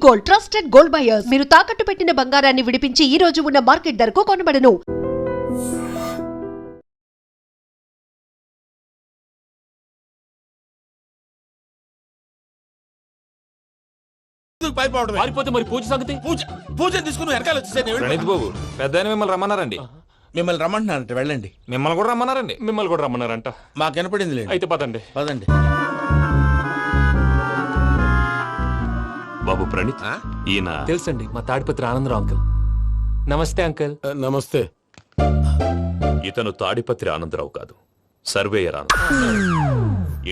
Gold, trusted gold buyers. మీరు తాకట్టు పెట్టిన బంగారాన్ని విడిపించి ఈ రోజు ఉన్న మార్కెట్ ధరకు కొనబడను. పారిపోతే మరి పూజ సంగతి? పూజ తీసుకుని వెనకాల వచ్చేసాను. ప్రణీత్ బాబు పెద్ద మిమ్మల్ని రమ్మన్నారండి. మిమ్మల్ని రమ్మంటున్నారంట, వెళ్ళండి. మిమ్మల్ని కూడా రమ్మన్నారండి. మిమ్మల్ని కూడా రమ్మన్నారంట. మాకు వినపడింది లేదు. అయితే పదండి. పదండి బాబు ప్రణీత్, ఈయన తెలుసండి, మా తాడిపత్రి ఆనందరావు అంకుల్. నమస్తే అంకుల్. నమస్తే. ఇతను తాడిపత్రి ఆనందరావు కాదు, సర్వేయర్ ఆనందరావు.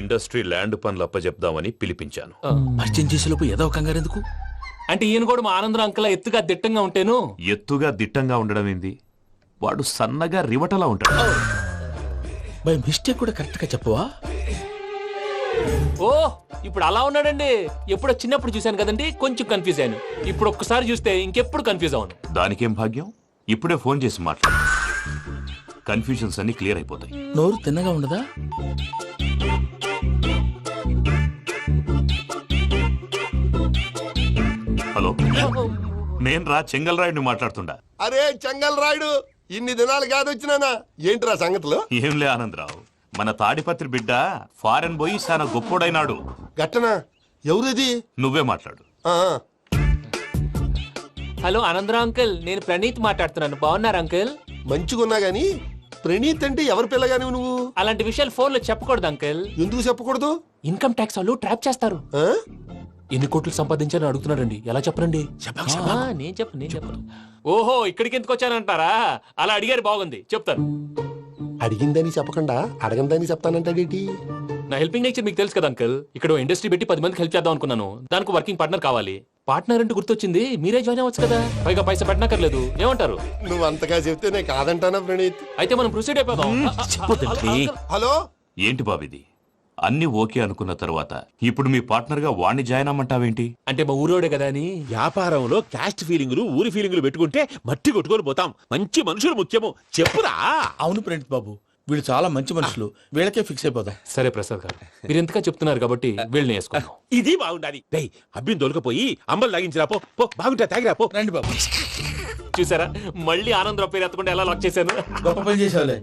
ఇండస్ట్రీ ల్యాండ్ పనులు అప్పచెప్దామని పిలిపించాను. పరిచయం చేసేలోపు ఏదో కంగారు ఎందుకు? అంటే ఈయన కూడా మా ఆనందరావు అంకుల్ ఎత్తుగా దిట్టంగా ఉంటాను. ఎత్తుగా దిట్టంగా ఉండడం ఏంది, వాడు సన్నగా రివటలా ఉంటాడు. బై మిస్టేక్ కూడా కరెక్ట్ గా చెప్పవా? ఓ ఇప్పుడు అలా ఉన్నాడండి. ఎప్పుడో చిన్నప్పుడు చూశాను కదండి, కొంచెం కన్ఫ్యూజ్ అయ్యాను. ఇప్పుడు ఒక్కసారి చూస్తే ఇంకెప్పుడు కన్ఫ్యూజ్ అవును. దానికేం భాగ్యం, ఇప్పుడే ఫోన్ చేసి మాట్లాడు. కన్ఫ్యూజన్స్ అన్ని క్లియర్ అయిపోతాయి. నోరు తిన్నగా ఉండదా? హలో, నేను రా చెంగల్ రాయుడిని మాట్లాడుతుండా. అరే చెంగల్ రాయుడు, ఇన్ని దినాలు కాదు వచ్చినానా? ఏంట్రా సంగతులు? ఏంలే ఆనందరావు, మన తాడిపత్రి బిడ్డ ఫారెన్ పోయి చాలా గొప్పోడైనాడు. గట్టనా? ఎవరిది? నువ్వే మాట్లాడు. హలో ఆనందరావు అంకుల్, నేను ప్రణీత్ మాట్లాడుతున్నాను. బాగున్నారు అంకుల్? మంచిగున్నా గాని ప్రణీత్ అంటే ఎవరి పిల్లగాని నువ్వు? అలాంటి విషయాలు ఫోన్ లో చెప్పకూడదు అంకుల్. ఎందుకు చెప్పకూడదు? ఇన్కమ్ ట్యాక్స్ వాళ్ళు ట్రాప్ చేస్తారు. ఆ? ఎన్ని కోట్లు సంపాదించాలని అడుగుతున్నారండి. ఎలా చెప్పరండి? నేను చెప్పను. ఓహో, ఇక్కడికి ఎందుకు వచ్చానంటారా? అలా అడిగారు, బాగుంది, చెప్తాను. అడిగిందని చెప్పకుండా అడగందని చెప్తానంటాడేటి? నా హెల్పింగ్ నేచర్ మీకు తెలుసు కదా అంకుల్. ఇక్కడ ఇండస్ట్రీ పెట్టి 10 మందికి హెల్ప్ చేద్దాం అనుకున్నాను. దానికి వర్కింగ్ పార్ట్నర్ కావాలి. పార్ట్నర్ అంటే గుర్తొచ్చింది, మీరే జాయిన్ అవ్వచ్చు కదా. పైగా పైసా పెట్టనక్కర్లేదు. ఏమంటారు? నువ్వు అంతగా చెప్తే నేను కాదంటానా ప్రణీత్? అయితే మనం ప్రొసీడ్ అయిపోదాం. హలో, ఏంటి బాబిది? అన్ని ఓకే అనుకున్న తర్వాత ఇప్పుడు మీ పార్ట్నర్ గా వాణ్ణి జాయిన్ అమ్మంటావేంటి? అంటే మా ఊరోడే కదా అని. వ్యాపారంలో క్యాస్ట్ ఫీలింగులు, ఊరి ఫీలింగులు పెట్టుకుంటే మట్టి కొట్టుకొని పోతాం. మంచి మనుషులు ముఖ్యము. చెప్పురా. అవును ప్రణీత్ బాబు, వీళ్ళు చాలా మంచి మనుషులు. వీళ్ళకే ఫిక్స్ అయిపోదాం. సరే ప్రసాద్ గారు, మీరు ఎంతగా చెప్తున్నారు కాబట్టి వీళ్ళని వేసుకుందాం. ఇది బాగుండాలి. డై అబ్బిని దొలకపోయి అంబలు తాగించిరా. పో పో, బాగుంటా, తాగిరా పో. రండి బాబు. చూసారా, మళ్ళీ ఆనందరావు పేరు ఎత్తకుండా ఎలా లాక్ చేశాను. గొప్ప పని చేసేవాళ్ళే.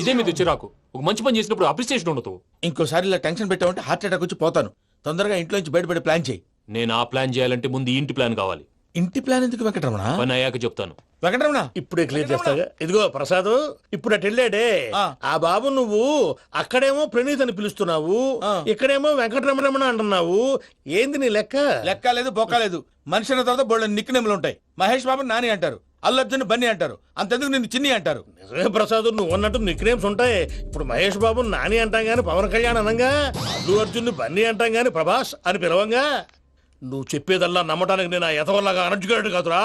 ఇదే మీద చిరాకు. ఒక మంచి పని చేసినప్పుడు అప్రిసియేషన్ ఉండదు. ఇంకోసారి ఇలా టెన్షన్ పెట్టామంటే హార్ట్ అటాక్ వచ్చి పోతాను. తొందరగా ఇంట్లో నుంచి బయటపడే ప్లాన్ చేయి. నేను ఆ ప్లాన్ చేయాలంటే ముందు ఈ ఇంటి ప్లాన్ కావాలి. ఇంటి ప్లాన్ ఎందుకు వెంకటరమణ? పని అయ్యాక చెప్తాను. వెంకటరమణ ఇప్పుడే క్లియర్ చేస్తాగా. ఇదిగో ప్రసాద్, ఇప్పుడు అటు వెళ్ళాడే ఆ బాబు, నువ్వు అక్కడేమో ప్రణీత్ అని పిలుస్తున్నావు, ఇక్కడేమో వెంకటరమణ అంటున్నావు. ఏంది నీ లెక్క? లెక్క లేదు, బొక్క లేదు. మనిషి అన్న తర్వాత బోళ్ళ నిక్నెములు ఉంటాయి. మహేష్ బాబు నాని అంటారు, అల్లు అర్జున్ బన్నీ అంటారు, అంతెందుకు నిన్ను చిన్ని అంటారు. నిజమే ప్రసాద్, నువ్వు అన్నట్టు నిక్ నేమ్స్ ఉంటాయి. ఇప్పుడు మహేష్ బాబు నాని అంటాం గాని పవన్ కళ్యాణ్ అనంగా, అల్లు అర్జున్ బన్నీ అంటాం గాని ప్రభాస్ అని పిలవంగా. నువ్వు చెప్పేదల్లా నమ్మటానికి నేను ఎతవల్లాగా అనర్జుకేటెడ్ కాదురా.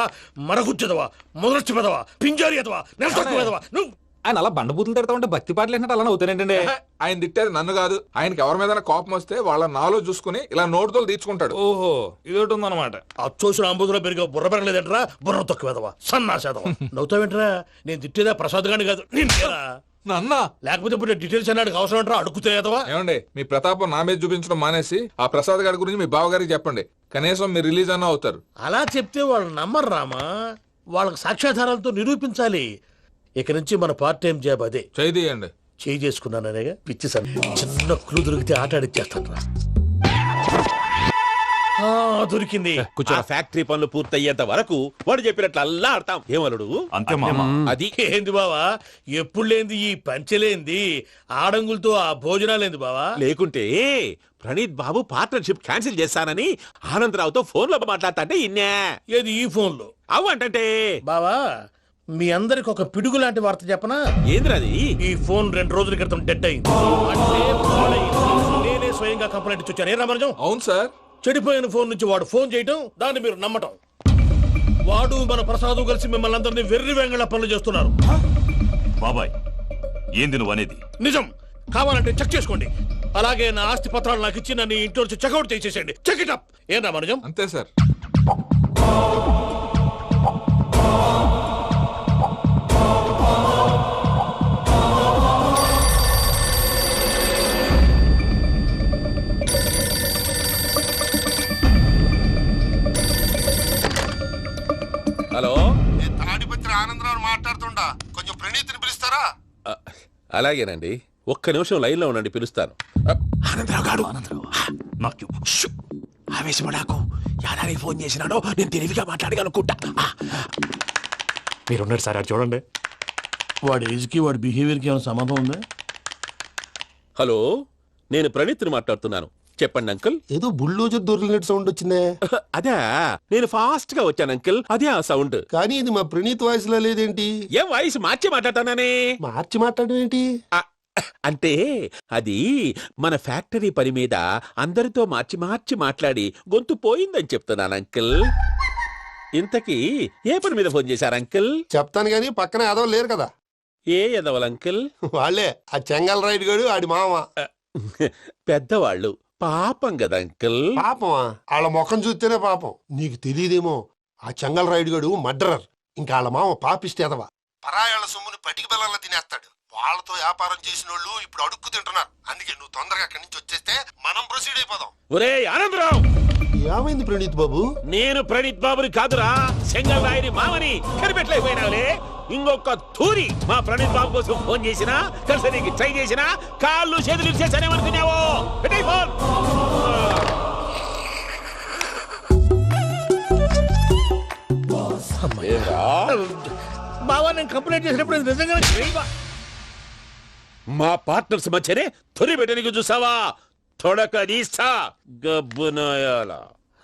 మరగుచ్చదవా, మొదలచ్చి పెదవా, పింజారి ఎదవా, నెలసొక్కుదవా నువ్వు. ఆయన అలా బండబూతులు తిడతా ఉంటే భక్తి పాటలు ఏంటంటే అలా అవుతానంటే. ఆయన తిట్టేది నన్ను కాదు, ఆయనకి ఎవరి మీద కోపం వస్తే వాళ్ళ నాలో చూసుకుని ఇలా నోటుతో తీర్చుకుంటాడు. ఓహో, ఇదొకటి ఉందన్నమాట. అచ్చోసిన అంబుధులో పెరిగే బుర్ర పెరగలేదంటరా, బుర్ర తొక్కువేదవా, సన్నాసేదవా. నవ్వుతావేంట్రా? నేను తిట్టేదా ప్రసాద్ గాని కాదు, నిన్నేరా. నన్నా? లేకపోతే ఇప్పుడు డీటెయిల్స్ అన్నాడు అవసరం అంటారా? అడుగుతాయేదవా. ఏమండి, మీ ప్రతాపం నా మీద చూపించడం మానేసి ఆ ప్రసాద్ గారి గురించి మీ బావగారికి చెప్పండి. కనీసం మీరు రిలీజ్ అన్న అవుతారు. అలా చెప్తే వాళ్ళు నమ్మరు రామా. వాళ్ళకి సాక్ష్యాధారాలతో నిరూపించాలి. ఇక నుంచి మన పార్ట్ టైం జాబ్ అదే. చేయండి. చేయి చేసుకున్నాననేగా పిచ్చి సార్. చిన్న క్లూ దొరికితే ఆట ఆడిచ్చేస్తాను రా. దొరికింది. ఆ ఫ్యాక్టరీ పనులు పూర్తయ్యేంత వరకు వాడు చెప్పినట్లు అల్లా ఆడతాం. ఏమలుడు? అంతే మామ. అది ఏంది బావా, ఎప్పుడు లేంది ఈ పంచలేంది, ఆడంగులతో ఆ భోజనాలేంది బావా? లేకుంటే ప్రణీత్ బాబు పార్ట్నర్షిప్ క్యాన్సిల్ చేస్తానని ఆనందరావుతో ఫోన్ లో మాట్లాడతా అంటే ఇన్నే. ఏది ఈ ఫోన్ లో? అవ్వంటే బావా, మీ అందరికి ఒక పిడుగు లాంటి వార్త చెప్పనా? ఏంద్రది? ఈ ఫోన్ 2 రోజుల క్రితం డెడ్ అయింది. అంటే పాడైంది. నేనే స్వయంగా కంప్లైంట్ ఇచ్చి వచ్చాను. ఏ రామరాజం? అవును సార్. చెడిపోయిన ఫోన్ నుంచి వాడు ఫోన్ చేయటం, దాన్ని మీరు నమ్మటం. వాడు మన ప్రసాదు కలిసి మిమ్మల్ని అందరినీ వెర్రి వెంగళ పనులు చేస్తున్నారు. బాబాయ్, ఏంది నువ్వు అనేది? నిజం. కావాలంటే చెక్ చేసుకోండి. అలాగే నా ఆస్తి పత్రాలు నాకు ఇచ్చి నన్ను ఇంట్లో నుంచి చెక్అౌట్ చేసేసేయండి. Check it up. ఏం రామరాజం? అంతే సార్. హలో, నేను తాడిపత్రి ఆనందరావు మాట్లాడుతుండా, కొంచెం ప్రణీతిని పిలుస్తారా? అలాగేనండి, ఒక్క నిమిషం లైన్ లో ఉండండి, పిలుస్తాను. ఆనందరావు గారు, ఆవేశపడాకు. యాదారి ఫోన్ చేసినాడో నేను తెలివిగా మాట్లాడగలనుకుంటా. మీరున్నారు సార్, అది చూడండి. వాడి ఏజ్కి వాడి బిహేవియర్కి ఏమైనా సంబంధం ఉందా? హలో, నేను ప్రణీత్ని మాట్లాడుతున్నాను. చెప్పండి అంకుల్. ఏదో బుల్డోజర్ దొరికినట్టు సౌండ్ వచ్చిందే. అదే, నేను ఫాస్ట్ గా వచ్చాను అంకుల్, అదే ఆ సౌండ్. కానీ ఇది మా ప్రణీత్ వాయిస్ లో లేదేంటి? ఏం వాయిస్ మార్చి మాట్లాడతాననే? మార్చి మాట్లాడడం ఏంటి? అంటే అది మన ఫ్యాక్టరీ పని మీద అందరితో మార్చి మార్చి మాట్లాడి గొంతు పోయిందని చెప్తున్నాను అంకుల్. ఇంతకీ ఏ పని మీద ఫోన్ చేశారు అంకుల్? చెప్తాను గానీ పక్కన ఏదో లేరు కదా. ఏ ఎదవల్ అంకుల్? వాళ్ళే ఆ చెంగల్ రైడ్ గడు ఆడి మామ. పెద్దవాళ్ళు, పాపం కదా అంకుల్. పాపమా? వాళ్ళ ముఖం చూస్తేనే పాపం. నీకు తెలియదేమో, ఆ చెంగల్ రైడ్ గడు మర్డరర్. ఇంకా వాళ్ళ మామ పాపిస్తే ఎదవా. పరాయాళ్ళ సొమ్ముని పటికి బెల్లంలో తినేస్తాడు. వాళ్ళతో వ్యాపారం చేసిన వాళ్ళు ఇప్పుడు అడుక్కు తింటున్నారు. అందుకే నువ్వు తొందరగా అక్కడి నుంచి వచ్చేస్తే మనం ప్రొసీడ్ అయిపోదాం. ఒరే ఆనందరావు, ఏమైంది ప్రణీత్ బాబు? నేను ప్రణీత్ బాబుని కాదురా, సెంగల్ రాయని మామని. కనిపెట్టలేకపోయినావులే. ఇంకొక తూరి మా ప్రణీత్ బాబు కోసం ఫోన్ చేసినా, కలిసి నీకు ట్రై చేసినా, కాళ్ళు చేతులు చేశానేమనుకున్నావో. పెట్టేయ్ ఫోన్. బావా, నేను కంప్లైంట్ చేసినప్పుడు ఇది నిజంగానే చేయవా? మా పార్ట్నర్స్ మధ్యనే తొలి పెట్టడానికి చూసావా? తొడక నీస్తా గబ్బునాయాల.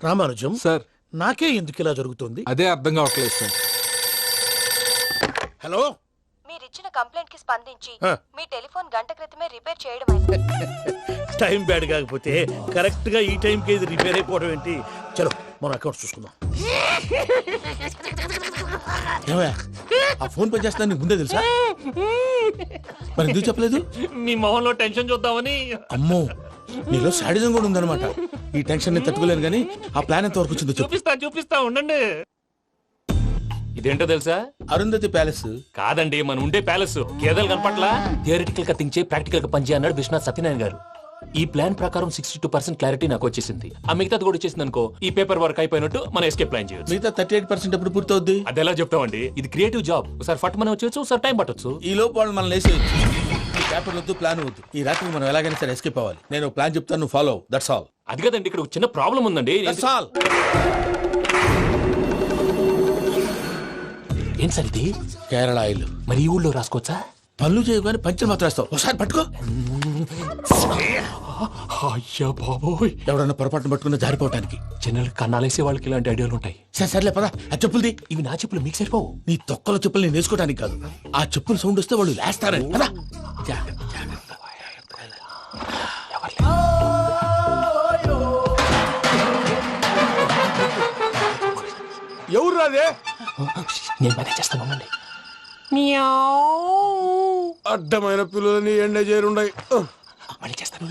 రామానుజం సార్, నాకే ఎందుకు ఇలా జరుగుతుంది? అదే అర్థం కావట్లేదు సార్. హలో, మీరిచ్చిన కంప్లైంట్ కి స్పందించి ఆ. మీ టెలిఫోన్ గంట క్రితమే రిపేర్ చేయడం టైం బ్యాడ్ కాకపోతే కరెక్ట్ గా ఈ టైంకి ఇది రిపేర్ అయిపోవడం ఏంటి? చలో మన అకౌంట్ చూసుకుందాం. ఏమయ్యా, ఆ ఫోన్ పని చేస్తున్నా నీకు ముందే తెలుసా? మరి ఎందుకు చెప్పలేదు? మీ మొహంలో టెన్షన్ చూద్దామని. అమ్మో, నీలో శాడిజం కూడా ఉందన్నమాట. ఈ టెన్షన్ నేను తట్టుకోలేను కానీ ఆ ప్లాన్ ఎంత వరకు వచ్చిందో చెప్పు. చూపిస్తా ఉండండి. ఇదేంటో తెలుసా? అరుంధతి ప్యాలెస్ కాదండి, మన ఉండే ప్యాలెస్. గేదెలు కనపట్లా? థియరిటికల్ గా థింక్ చేయి, ప్రాక్టికల్ గా పనిచేయ అన్నాడు విశ్వనాథ్ సత్యనారాయణ గారు. ఈ ప్లాన్ ప్రకారం 62% క్లారిటీ నాకు వచ్చేసింది. ఆ మిగతాది కూడా వచ్చేసింది అనుకో, ఈ పేపర్ వర్క్ అయిపోయినట్టు మనం ఎస్కేప్ ప్లాన్ చేయొచ్చు. మిగతా 38% ఎప్పుడు పూర్తవుద్ది? అది ఎలా చెప్తామండి? ఇది క్రియేటివ్ జాబ్. ఒకసారి ఫట్ మనం వచ్చేయచ్చు, ఒకసారి టైం పట్టొచ్చు. ఈ లోపు వాళ్ళు మనం లేసేయచ్చు. ఈ పేపర్ వద్దు, ప్లాన్ వద్దు. ఈ రాత్రికి మనం ఎలాగైనా సరే ఎస్కేప్ అవ్వాలి. నేను ప్లాన్ చెప్తాను, నువ్వు ఫాలో. That's all. అది కదండి, ఇక్కడ ఒక చిన్న ప్రాబ్లం ఉందండి. That's all. ఏం సార్ ఇది? కేరళ ఆయిల్. మరి ఈ ఊళ్ళో రాసుకోవచ్చా? పనులు చేయగానే పంచర్ మాత్రం వేస్తావు. ఒకసారి పట్టుకో. అయ్యా బాబోయ్, ఎవడన్నా పొరపాటున పట్టుకున్న జారిపోవటానికి. జనరల్ కన్నాలేసే వాళ్ళకి ఇలాంటి ఐడియాలు ఉంటాయి. సర్లే పదా, ఆ చెప్పులది. ఇవి నా చెప్పులు, మీకు సరిపోవు. నీ తొక్కల చెప్పులు నేను వేసుకోవడానికి కాదు, ఆ చెప్పులు సౌండ్ వస్తే వాళ్ళు లేస్తారని. పదా. ఎవరు రాదే? నేను మేనేజ్ చేస్తాను, ఉండండి. అడ్డమైన పిల్లలని ఎండ చేరుండయి. మళ్ళీ చేస్తాను.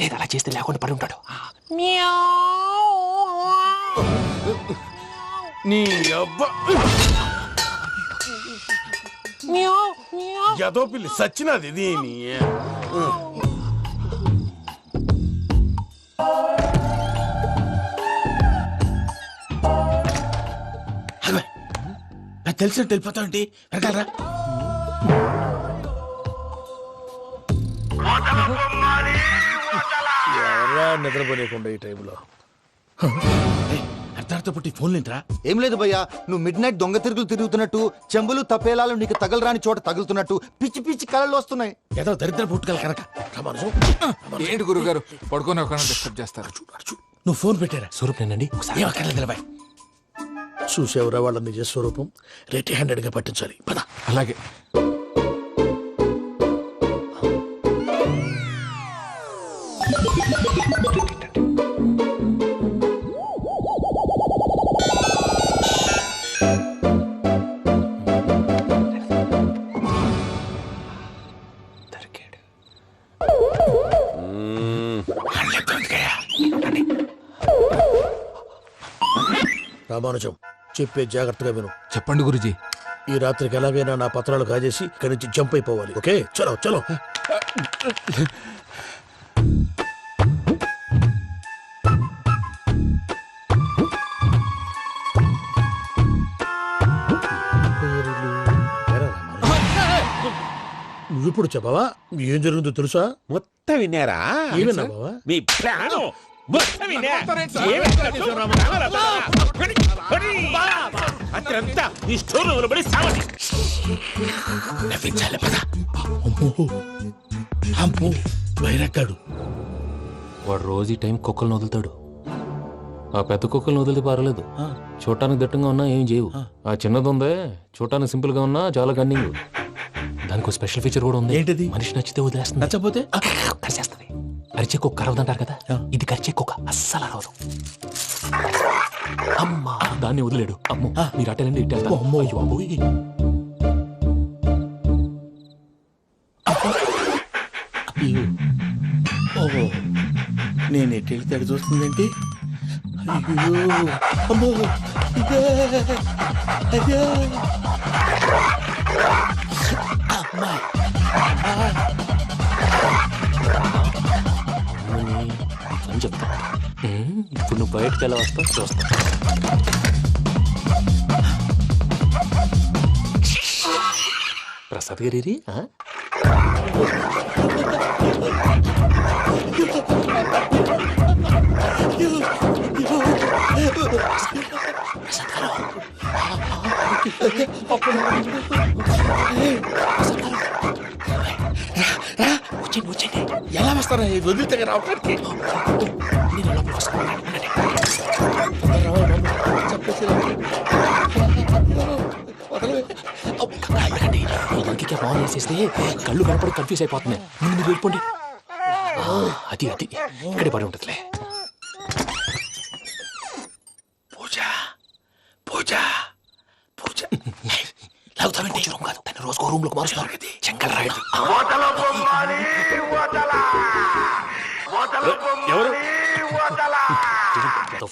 లేదు, అలా చేస్తే లేకుండా పడి ఉంటాడు. నీ అబ్బా ఎదో పిల్లి సచ్చినది దీని. నాకు తెలిసినట్టు వెళ్ళిపోతావంటి. వెనకాలరా. ఎవరా నిద్రపోలేకుండా ఈ టైంలో? అర్ధార్థ పుట్టి ఫోన్ లేంట్రా. ఏం లేదు భయ్యా, నువ్వు మిడ్ నైట్ దొంగ తిరుగులు తిరుగుతున్నట్టు, చెంబులు తపేలాలు నీకు తగలరాని చోట తగులుతున్నట్టు పిచ్చి పిచ్చి కళలు వస్తున్నాయి. ఏదో దరిద్ర పుట్టుకల కనుక. ఏంటి గురుగారు పడుకొని ఒక డిస్టర్బ్ చేస్తారు? నువ్వు ఫోన్ పెట్టారా? స్వరూపేనండి. ఏం అక్కర్లేదు నిలబాయ్. చూసేవరా వాళ్ళ నిజ స్వరూపం. రెట్టి హ్యాండెడ్ గా పట్టించాలి. పద. అలాగే. రామానుజం, చెప్పే జాగ్రత్తగా విను. చెప్పండి గురుజీ. ఈ రాత్రికి ఎలాగైనా నా పత్రాలు కాజేసి ఇక్కడి నుంచి జంప్ అయిపోవాలి. ఓకే, చలో చలో. నువ్విప్పుడు చెప్పవా ఏం జరుగుతుందో తెలుసా? మొత్తం విన్నారా? ఏమన్నా బావా? మీ ప్లాన్ మొత్తం విన్నా. అక్కడంతా ఈ స్టోర్ రూమ్ లో పడి సావండి. నవ్వించాలి పద. అమ్మో బయరట్టాడు. వాడు రోజు ఈ టైం కుక్కలను వదులుతాడు. ఆ పెద్ద కుక్కలను వదిలితే పర్లేదు, చూడటానికి దట్టంగా ఉన్నా ఏం చేయవు. ఆ చిన్నది ఉందే చూడటానికి సింపుల్ గా ఉన్నా చాలా కన్నింగ్. దానికి ఒక స్పెషల్ ఫీచర్ కూడా ఉంది. ఏంటిది? మనిషి నచ్చితే వదిలేస్తుంది, నచ్చపోతే కరిచేస్తుంది. అరిచే కుక్క అరవదంటారు కదా, ఇది కరిచే కుక్క అస్సలు అరవదు. అమ్మా దాన్ని వదిలేడు. అమ్మో మీరు అటెండి ఇటు వెళ్తారు. అమ్మో అయ్యో బాబోయ్. ఓహో నేను ఎటు వెళ్తాడు చూస్తుందేంటి? అయ్యో అమ్మో ఇదే. అయ్యో అమ్మా అని చెప్తా. ఇప్పుడు నువ్వు బయటకు ఎలా వస్తావు చూస్తా. ప్రసాద్ గారి వచ్చేయండి. ఎలా వస్తారా వదిలితే రావటానికి? నేను లోపలికి వస్తాను. ఇంకే బాగా వేసేస్తే కళ్ళు కనపడి కన్ఫ్యూజ్ అయిపోతున్నాయి. ముందు మీరు వెళ్ళిపోండి. అది అది ఇక్కడే పడి ఉంటుందిలే. పూజ పూజ పూజ లాగుతామంటే రూమ్ కాదు, తను రోజుకో రూమ్ లోకి మారుస్తున్నారు కదా. చెంగల్ రాయుడు ఎవరు?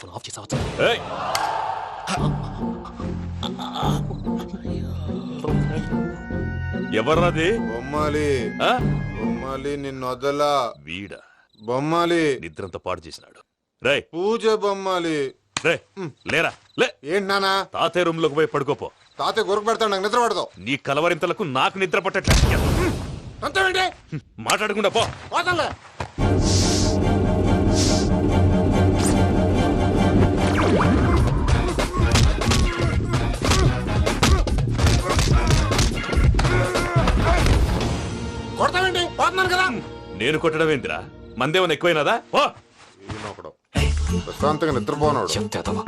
ఫోన్ ఆఫ్ చేసావచ్చు. ఎవర్రాది? బొమ్మాలి ఆ? బొమ్మాలి నిన్ను వదలా. వీడ బొమ్మాలి నిద్రంతా పాడు చేసినాడు. రై పూజ బొమ్మాలి. రే లేరా లే. ఏంటి నానా? తాతయ్య రూమ్ లోకి పోయి పడుకోపో. తాతయ్య గురకు పెడతాడు, నాకు నిద్ర పడతావు. నీ కలవరింతలకు నాకు నిద్ర పట్టట్లేదు. అంతేంటి? మాట్లాడకుండా పో. పోతాలే. కొడతావేంటి? పోతున్నాను కదా. నేను కొట్టడం ఏంటిరా? మందేమన్నా ఎక్కువైనదా? ఓ ఈయనొకడు ప్రశాంతంగా నిద్రపోనాడు. చెప్తావా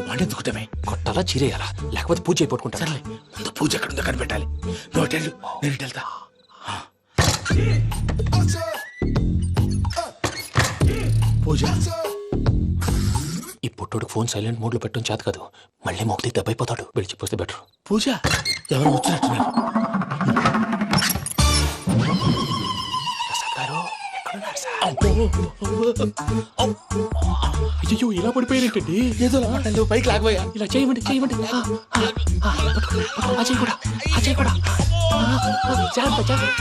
వాడెందుకుంటామే? కొట్టాలా చీరేయాలా లేకపోతే పూజ అయిపోట్టుకుంటా. సర్లే ముందు పూజ ఎక్కడ ఉందో కనిపెట్టాలి. నువ్వు అటెండు, నేను ఇటు వెళ్తా. పూజ ఈ పుట్టోడికి ఫోన్ సైలెంట్ మోడ్ లో పెట్టడం చేత కాదు, మళ్ళీ మొక్కి దెబ్బైపోతాడు. వెళ్ళి చెప్పొస్తే బెటర్. పూజ ఎవరు వచ్చినట్టున్నారు? ప్రసాద్ గారు ఎక్కడున్నారు సార్? అయ్యో ఇలా పడిపోయినట్టండి. ఏదో మాటలు పైకి లాగబోయా. ఇలా చేయమండి చేయమండి. అజయ్ కూడా అజయ్ కూడా జాగ్రత్త జాగ్రత్త.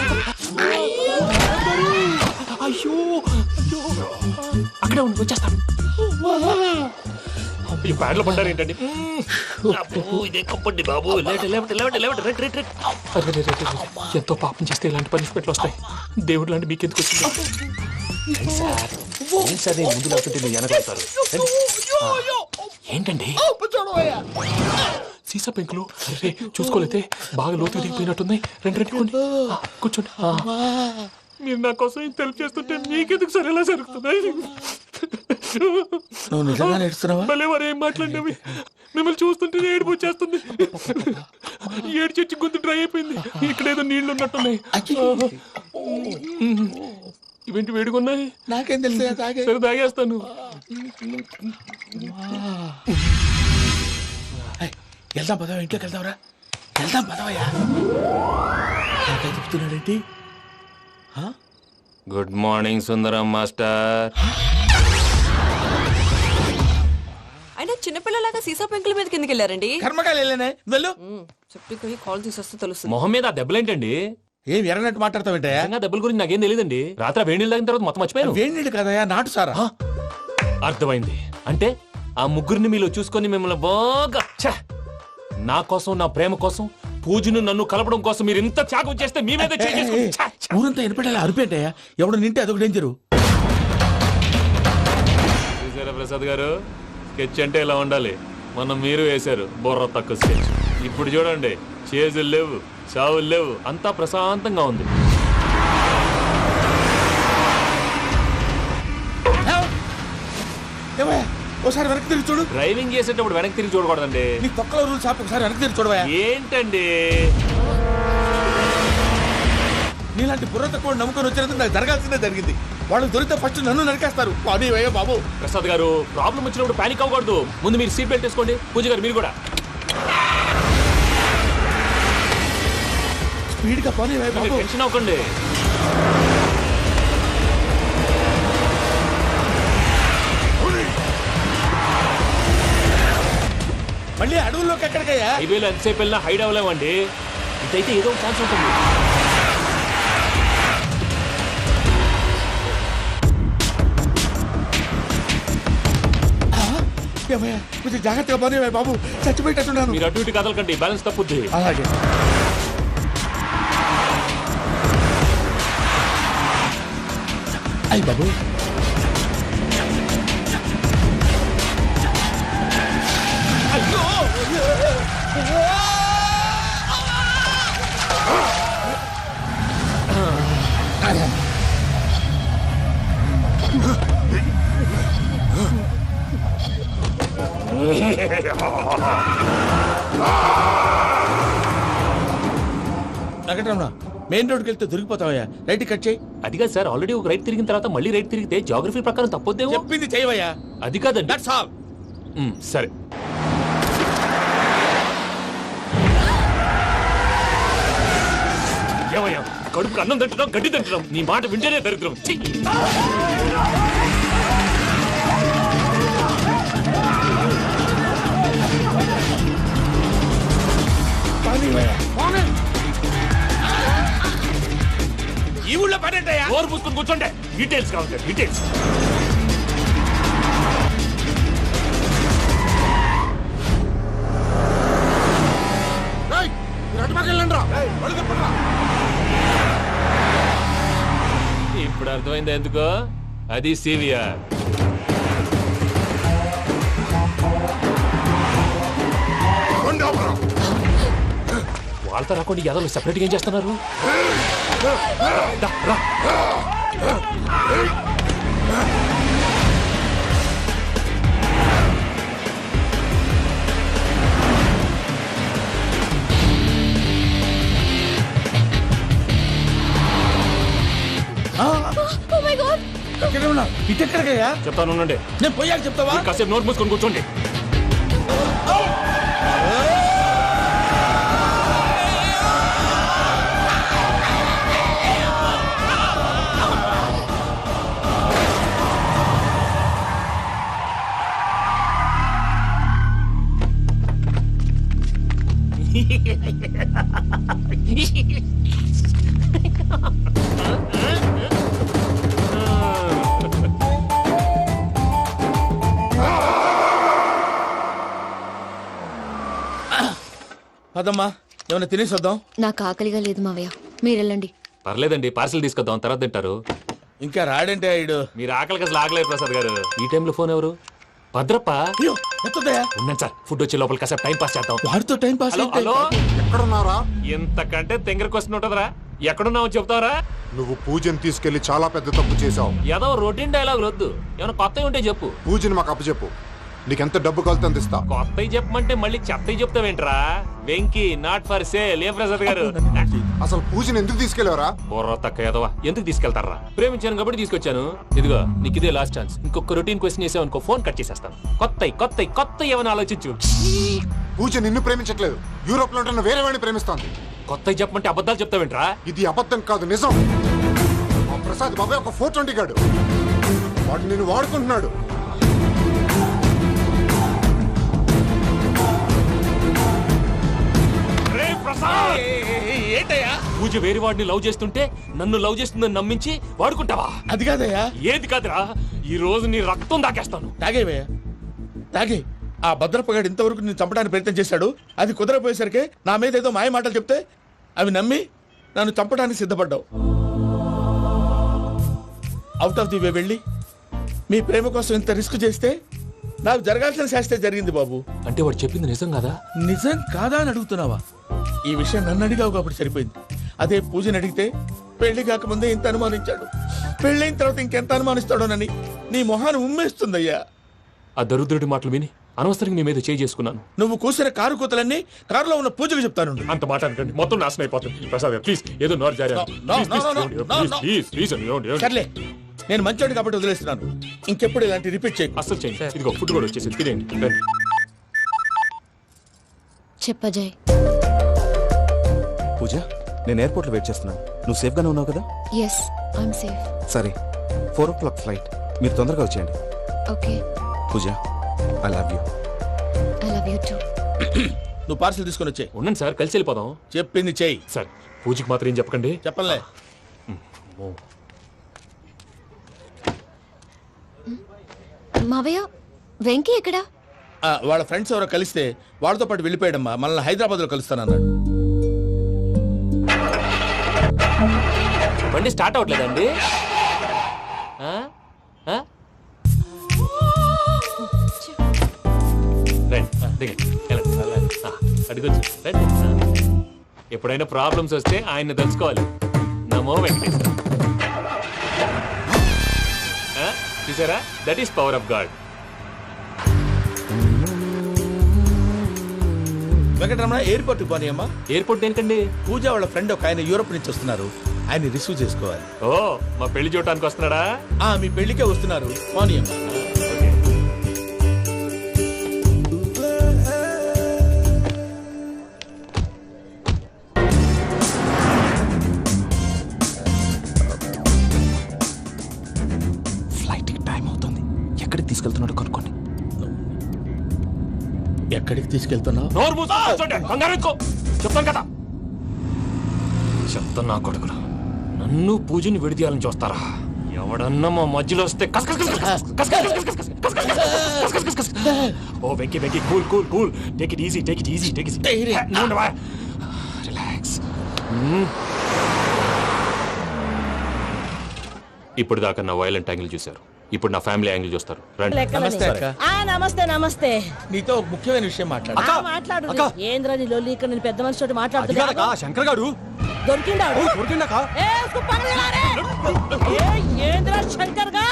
అయ్యో అయ్యో అక్కడే ఉండి వచ్చేస్తాను. ఈ బ్యాడ్లో పడ్డారు ఏంటండి? ఇదే కప్పండి బాబు. ఎంతో పాపం చేస్తే ఇలాంటి పనిష్మెంట్లు వస్తాయి. దేవుడు లాంటి మీకెందుకు వచ్చింది సార్? ముందు లేకుంటే మీరు వెనకాడతారు. ఏంటండి సీసా పెంకులు? అరే చూసుకోలేతే బాగా లోతు దిగిపోయినట్టున్నాయి. రెండు రెండు కూర్చోండి. మీరు నా కోసం ఇంత హెల్ప్ చేస్తుంటే మీకెందుకు సరే ఎలా జరుగుతున్నాయి? నువ్వు నిజంగా నేర్చుతున్నావా? మళ్ళీ వారు ఏం మాట్లాడినవి మిమ్మల్ని చూస్తుంటే ఏడుపు వచ్చేస్తుంది. ఏడు చచ్చి గొంతు డ్రై అయిపోయింది. ఇక్కడ ఏదో నీళ్లు ఉన్నట్టున్నాయి. ఇవేంటి వేడుకున్నాయి? నాకేం తెలుసు, సరే తాగేస్తాను. వెళ్దాం పదవా, ఇంట్లోకి వెళ్దాంరా. వెళ్దాం పదవయ్యా. నాకై చెప్తున్నాడేంటి? గుడ్ మార్నింగ్ సుందరం మాస్టర్. అయినా చిన్నపిల్లలాగా సీసా పెంకుల మీద కిందకి వెళ్ళారండి. కర్మకాయలు వెళ్ళానే వెళ్ళు. చెప్పి కాల్ తీసేస్తే తెలుస్తుంది. మొహం మీద ఆ దెబ్బలేంటండి? ఏం ఎర్రనట్టు మాట్లాడతావేంటయా? దెబ్బల గురించి నాకేం తెలియదండి. రాత్రి వేడి నీళ్ళు తాగిన తర్వాత మొత్తం మర్చిపోయాను. వేడి నీళ్ళు కదయా, నాటు సారా. అర్థమైంది. అంటే ఆ ముగ్గురిని మీలో చూసుకొని మిమ్మల్ని బాగా నా కోసం నా ప్రేమ కోసం పూజను నన్ను కలపడం కోసం మీరు ఇంత త్యాగం చేస్తే మీ మీద చేయి చేసుకుని- ఛ! ఊరంతా వినపడేలా అరిపేంటయ్యా ఎవడు నింటే అదొక డేంజరు. చూసారా ప్రసాద్ గారు, స్కెచ్ అంటే ఇలా ఉండాలి. మనం మీరు వేశారు బుర్ర తక్కువ స్కెచ్. ఇప్పుడు చూడండి, చేజులు లేవు, చావులు లేవు, అంతా ప్రశాంతంగా ఉంది. ఏమయ్యా ఒకసారి వెనక్కి తిరిగి చూడు. డ్రైవింగ్ చేసేటప్పుడు వెనక్కి తిరిగి చూడకూడదండి. నీ తొక్కల రూల్స్ ఆపి ఒకసారి వెనక్కి తిరిగి చూడవా. ఏంటండి నీలాంటి బుర్ర తక్కువ నమ్ముకొని వచ్చినందుకు నాకు జరగాల్సిందే జరిగింది. వాళ్ళు దొరికితే ఫస్ట్ నన్ను నరికేస్తారు. అది వయ్యా బాబు. ప్రసాద్ గారు, ప్రాబ్లం వచ్చినప్పుడు పానిక్ అవ్వకూడదు. ముందు మీరు సీట్ బెల్ట్ వేసుకోండి. పూజ గారు మీరు కూడా స్పీడ్ గా పని బాబు. టెన్షన్ అవ్వకండి. మళ్ళీ అడవుల్లోకి ఎక్కడికయ్యా? హైవేలో ఎంతసేపు వెళ్ళినా హైడ్ అవ్వలేమండి. ఇదైతే ఏదో ఒక ఛాన్స్ ఉంటుంది. ఏమయ్యా కొంచెం జాగ్రత్తగా పని బాబు, చచ్చిపోయేటట్టున్నాను. మీరు అటు ఇటు కదలకండి, బ్యాలెన్స్ తప్పుద్ది. అలాగే. అయ్యి బాబు, వెంకటరమణ మెయిన్ రోడ్కి వెళ్తే దొరికిపోతావయ్యా. రైట్ కట్ చేయి. అది కాదు సార్, ఆల్రెడీ ఒక రైట్ తిరిగిన తర్వాత మళ్ళీ రైట్ తిరిగితే జాగ్రఫీ ప్రకారం తప్పొద్దేమో. చెప్పింది చేయవయ్యా. అది కాదండి. That's all. సరే. ఏమయ్యా, కడుపుకి అన్నం తింటున్నాం, గడ్డి తింటున్నాం. నీ మాట వింటేనే దరిద్రం. ఛీ! ఈ ఊళ్ళో పని ఏంటయ్యా? నోరు పూసుకొని కూర్చోండి. డీటెయిల్స్ కావాలి, డీటెయిల్స్. ఇప్పుడు అర్థమైంది ఎందుకో. అది సివిఆర్. వాళ్ళతో రాకుండా యాదవ్ సెపరేట్గా ఏం చేస్తున్నారు? రా, రా. ఇటెక్కడికయ్యా? చెప్తాను ఉండండి. నేను పోయాక చెప్తావా? కాసేపు నోట్ మూసుకొని కూర్చోండి. పదమ్మా, ఏమైనా తినేసి వద్దాం. నాకు ఆకలిగా లేదు మావయ్య, మీరు వెళ్ళండి. పర్లేదండి, పార్సిల్ తీసుకొద్దాం, తర్వాత తింటారు. ఇంకా రాడంటే ఆయుడు. మీరు ఆకలికి అసలు ఆగలేదు ప్రసాద్ గారు. ఈ టైంలో ఫోన్ ఎవరు? భద్రప్ప. అయ్యో ఎత్తదయ్యా. ఉన్నాను సార్, ఫుడ్ వచ్చే లోపల కాసేపు టైం పాస్ చేద్దాం. వాడితో టైం పాస్. Hello, hello. ఎక్కడున్నారా? ఇంతకంటే తెంగర క్వశ్చన్ ఉంటుందిరా. ఎక్కడున్నావు చెప్తావరా? నువ్వు పూజని తీసుకెళ్లి చాలా పెద్ద తప్పు చేశావు. ఏదో రొటీన్ డైలాగ్ వద్దు, ఏమైనా కొత్తవి ఉంటే చెప్పు. పూజని మాకు అప్పచెప్పు. నీకెంత డబ్బు కలితే అంత ఇస్తా. కొత్తవి చెప్పమంటే మళ్ళీ చెత్తవి చెప్తావేంట్రా? Venky not for sale. ఏ ప్రసాద్ గారు, అసలు పూజని ఎందుకు తీసుకెళ్లేవరా? బుర్ర తక్క ఏదవా, ఎందుకు తీసుకెళ్తారా? ప్రేమించాను కాబట్టి తీసుకొచ్చాను. ఇదిగో నీకు ఇదే లాస్ట్ ఛాన్స్. ఇంకొక రొటీన్ క్వశ్చన్ చేసావనుకో ఫోన్ కట్ చేసేస్తాను. కొత్త ఏమైనా ఆలోచించు. పూజ నిన్ను ప్రేమించట్లేదు, యూరోప్ లో ఉంటున్న వేరే వాడిని ప్రేమిస్తోంది. కొత్తవి చెప్పమంటే అబద్ధాలు చెప్తావేంట్రా? ఇది అబద్ధం కాదు, నిజం. మా ప్రసాద్ బాబాయ్ ఒక 420 గాడు. వాడు నిన్ను వాడుకుంటున్నాడు. ఏంటయ్యా? పూజ వేరే వాడిని లవ్ చేస్తుంటే నన్ను లవ్ చేస్తుందని నమ్మించి వాడుకుంటావా? అది కాదయ్యా. ఏది కాదురా, ఈ రోజు నీ రక్తం దాకేస్తాను. తాగేవయ్యా, తాగే. ఆ భద్రప్పగాడు ఇంతవరకు నేను చంపడానికి ప్రయత్నం చేశాడు. అది కుదరపోయేసరికి నా మీద ఏదో మాయ మాటలు చెప్తే అవి నమ్మి నన్ను చంపడానికి సిద్ధపడ్డావు. అవుట్ ఆఫ్ ది వే వెళ్ళి మీ ప్రేమ కోసం ఇంత రిస్క్ చేస్తే నాకు జరగాల్సిన శాస్త్రే జరిగింది బాబు. అంటే వాడు చెప్పింది నిజం కదా? నిజం కాదా అని అడుగుతున్నావా? ఈ విషయం నన్ను అడిగావు కాబట్టి సరిపోయింది. అదే పూజని అడిగితే పెళ్లి కాకముందే ఇంత అనుమానించాడు, పెళ్ళైన తర్వాత ఇంకెంత అనుమానిస్తాడోనని నీ మొహాన్ని ఉమ్మేస్తుందయ్యా. ఆ దరిద్రుడి మాటలు విని అనవసరంగా మీ మీద చేయి చేసుకున్నాను. నువ్వు కూసిన కారు కూతలన్నీ కారులో ఉన్న పూజకు చెప్తాను. అంత మాట అనకండి, మొత్తం నాశనం అయిపోతుంది. ప్రసాద్ గారు ప్లీజ్ ఏదో నోరు జారీ సర్లే, నేను మంచోడు కాబట్టి వదిలేస్తున్నాను. ఇంకెప్పుడు ఇలాంటి రిపీట్ చేయకు. అసలు చేయండి. ఇదిగో ఫుడ్ కూడా వచ్చేసి తినేయండి. రండి. చెప్పజాయ్. పూజ, నేను ఎయిర్పోర్ట్లో వెయిట్ చేస్తున్నాను. నువ్వు సేఫ్గానే ఉన్నావు కదా? Yes, I'm safe. సరే, 4 o'clock ఫ్లైట్. మీరు తొందరగా వచ్చేయండి. Okay. Pooja, I love you. I love you too. నువ్వు పార్సల్ తీసుకొని వచ్చే. ఉండండి సార్, కలిసి వెళ్ళిపోదాం. చెప్పింది చెయ్యి సార్. పూజకి మాత్రం ఏం చెప్పకండి. చెప్పలే. మావయ్య, వెంకీ ఎక్కడా? వాళ్ళ ఫ్రెండ్స్ ఎవరో కలిస్తే వాళ్ళతో పాటు వెళ్ళిపోయాడమ్మా. మనల్ని హైదరాబాద్ లో కలుస్తానన్నాడు. బండి స్టార్ట్ అవ్వట్లేదండి. అడిగొచ్చు రండి. ఎప్పుడైనా ప్రాబ్లమ్స్ వస్తే ఆయన్ని తెలుసుకోవాలి. నమో వెంకటేశ్వర. చూసారా, that is power of God. Venkataramana, airport పోనీ అమ్మా. ఎయిర్పోర్ట్ దేనికండి? పూజ వాళ్ళ ఫ్రెండ్ ఒక ఆయన యూరోప్ నుంచి వస్తున్నారు, ఆయన రిసీవ్ చేసుకోవాలి. ఓ, మా పెళ్లి చూడటానికి వస్తున్నాడా? మీ పెళ్లికే వస్తున్నారు. పోనీ అమ్మా. ఫ్లైట్కి టైం అవుతుంది. ఎక్కడికి తీసుకెళ్తున్నాడు కనుక్కోండి. ఎక్కడికి తీసుకెళ్తున్నావు? చెప్తాను కదా. చెప్తాను నా కొడుకులు. నన్ను పూజని విడిదీయాలని చూస్తారా? ఎవడన్నా మా మధ్యలో వస్తే ఓ Venky Venky, cool cool cool, take it easy, take it easy, take it relax. ఇప్పుడు దాకా నా వైలెంట్ యాంగిల్ చూశారు, ఇప్పుడు నా ఫ్యామిలీ యాంగిల్ చూస్తారు. రండి. నమస్తే అక్క. నమస్తే నమస్తే. నీతో ఒక ముఖ్యమైన విషయం మాట్లాడు. మాట్లాడు. ఏంద్రా నీ లొల్లి? ఇక్కడ నేను పెద్ద మనిషి తోటి మాట్లాడుతున్నా. శంకర్ గారు దొరికిందాడు. ఏంద్రా శంకర్ గా?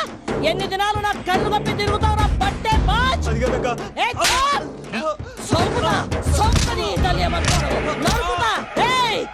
ఎన్ని దినాలు నా కళ్ళు కప్పి తిరుగుతావు? పట్టే బాచ్.